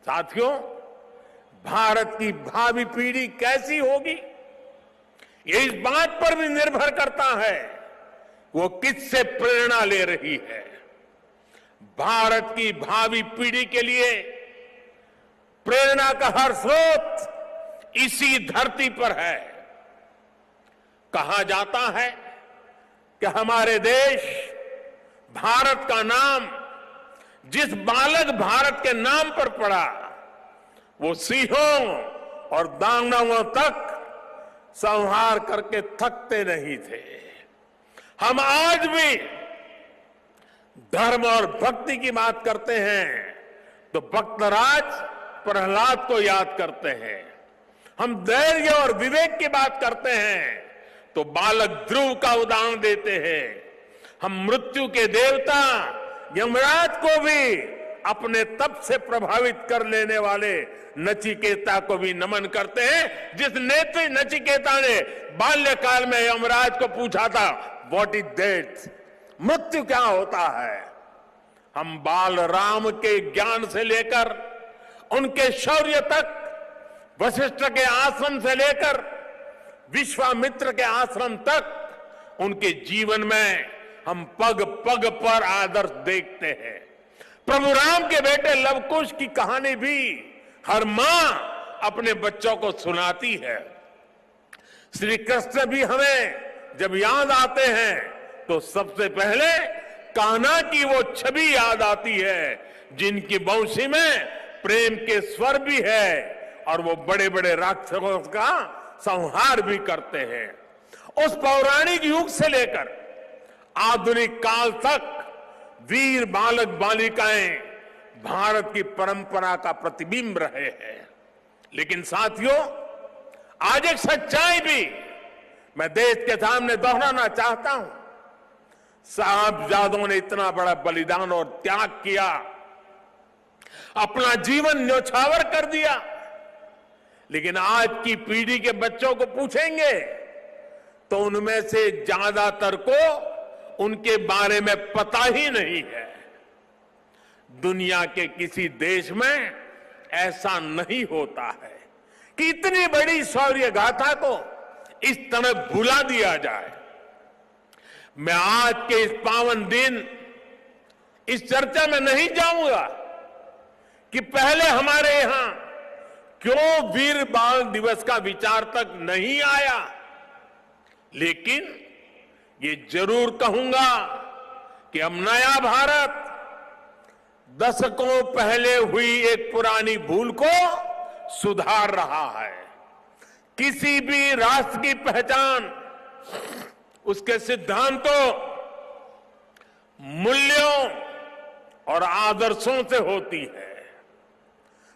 साथियों, भारत की भावी पीढ़ी कैसी होगी, ये इस बात पर भी निर्भर करता है वो किससे प्रेरणा ले रही है। भारत की भावी पीढ़ी के लिए प्रेरणा का हर स्रोत इसी धरती पर है। कहा जाता है कि हमारे देश भारत का नाम जिस बालक भारत के नाम पर पड़ा, वो सिंहों और दानवों तक संहार करके थकते नहीं थे। हम आज भी धर्म और भक्ति की बात करते हैं तो भक्तराज प्रहलाद को याद करते हैं। हम धैर्य और विवेक की बात करते हैं तो बालक ध्रुव का उदाहरण देते हैं। हम मृत्यु के देवता यमराज को भी अपने तप से प्रभावित कर लेने वाले नचिकेता को भी नमन करते हैं, जिस नेत्री नचिकेता ने बाल्यकाल में यमराज को पूछा था, व्हाट इज डेथ, मृत्यु क्या होता है। हम बाल राम के ज्ञान से लेकर उनके शौर्य तक, वशिष्ठ के आश्रम से लेकर विश्वामित्र के आश्रम तक, उनके जीवन में हम पग पग पर आदर्श देखते हैं। प्रभु राम के बेटे लवकुश की कहानी भी हर मां अपने बच्चों को सुनाती है। श्री कृष्ण भी हमें जब याद आते हैं तो सबसे पहले कान्हा की वो छवि याद आती है, जिनकी बंशी में प्रेम के स्वर भी है और वो बड़े बड़े राक्षसों का संहार भी करते हैं। उस पौराणिक युग से लेकर आधुनिक काल तक वीर बालक बालिकाएं भारत की परंपरा का प्रतिबिंब रहे हैं। लेकिन साथियों, आज एक सच्चाई भी मैं देश के सामने दोहराना चाहता हूं। साहबजादों ने इतना बड़ा बलिदान और त्याग किया, अपना जीवन न्यौछावर कर दिया, लेकिन आज की पीढ़ी के बच्चों को पूछेंगे तो उनमें से ज्यादातर को उनके बारे में पता ही नहीं है। दुनिया के किसी देश में ऐसा नहीं होता है कि इतनी बड़ी शौर्य गाथा को इस तरह भुला दिया जाए। मैं आज के इस पावन दिन इस चर्चा में नहीं जाऊंगा कि पहले हमारे यहां क्यों वीर बाल दिवस का विचार तक नहीं आया, लेकिन ये जरूर कहूंगा कि अब नया भारत दशकों पहले हुई एक पुरानी भूल को सुधार रहा है। किसी भी राष्ट्र की पहचान उसके सिद्धांतों, मूल्यों और आदर्शों से होती है।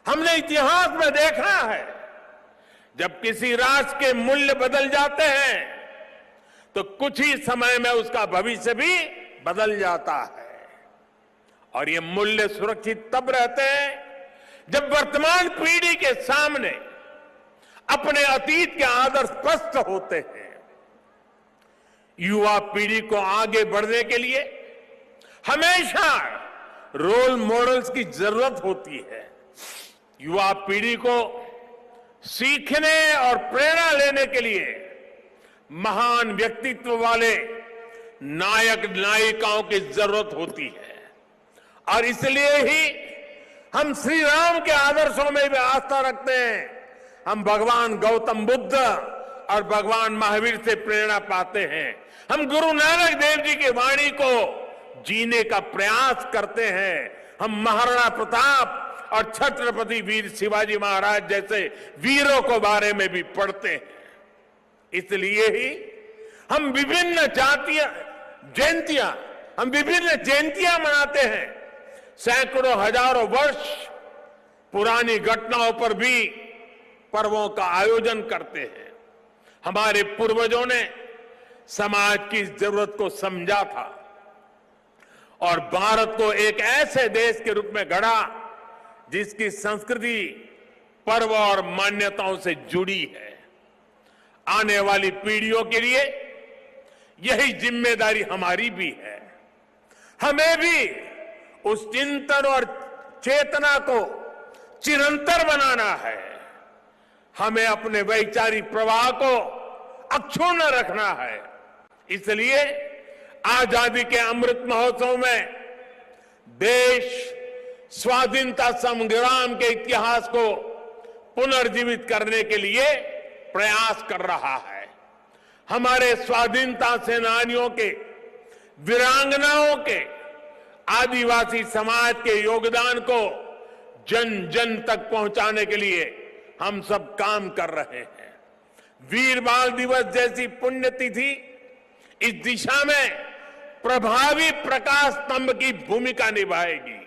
हमने इतिहास में देखा है, जब किसी राष्ट्र के मूल्य बदल जाते हैं तो कुछ ही समय में उसका भविष्य भी बदल जाता है। और ये मूल्य सुरक्षित तब रहते हैं जब वर्तमान पीढ़ी के सामने अपने अतीत के आदर्श स्पष्ट होते हैं। युवा पीढ़ी को आगे बढ़ने के लिए हमेशा रोल मॉडल्स की जरूरत होती है। युवा पीढ़ी को सीखने और प्रेरणा लेने के लिए महान व्यक्तित्व वाले नायक नायिकाओं की जरूरत होती है। और इसलिए ही हम श्री राम के आदर्शों में भी आस्था रखते हैं। हम भगवान गौतम बुद्ध और भगवान महावीर से प्रेरणा पाते हैं। हम गुरु नानक देव जी की वाणी को जीने का प्रयास करते हैं। हम महाराणा प्रताप और छत्रपति वीर शिवाजी महाराज जैसे वीरों के बारे में भी पढ़ते हैं। इसलिए ही हम विभिन्न जयंतियां मनाते हैं। सैकड़ों हजारों वर्ष पुरानी घटनाओं पर भी पर्वों का आयोजन करते हैं। हमारे पूर्वजों ने समाज की जरूरत को समझा था और भारत को एक ऐसे देश के रूप में गढ़ा जिसकी संस्कृति पर्व और मान्यताओं से जुड़ी है। आने वाली पीढ़ियों के लिए यही जिम्मेदारी हमारी भी है। हमें भी उस चिंतन और चेतना को चिरंतर बनाना है। हमें अपने वैचारिक प्रवाह को अक्षुण्ण रखना है। इसलिए आजादी के अमृत महोत्सव में देश स्वाधीनता संग्राम के इतिहास को पुनर्जीवित करने के लिए प्रयास कर रहा है। हमारे स्वाधीनता सेनानियों के, वीरांगनाओं के, आदिवासी समाज के योगदान को जन जन तक पहुंचाने के लिए हम सब काम कर रहे हैं। वीर बाल दिवस जैसी पुण्यतिथि इस दिशा में प्रभावी प्रकाश स्तंभ की भूमिका निभाएगी।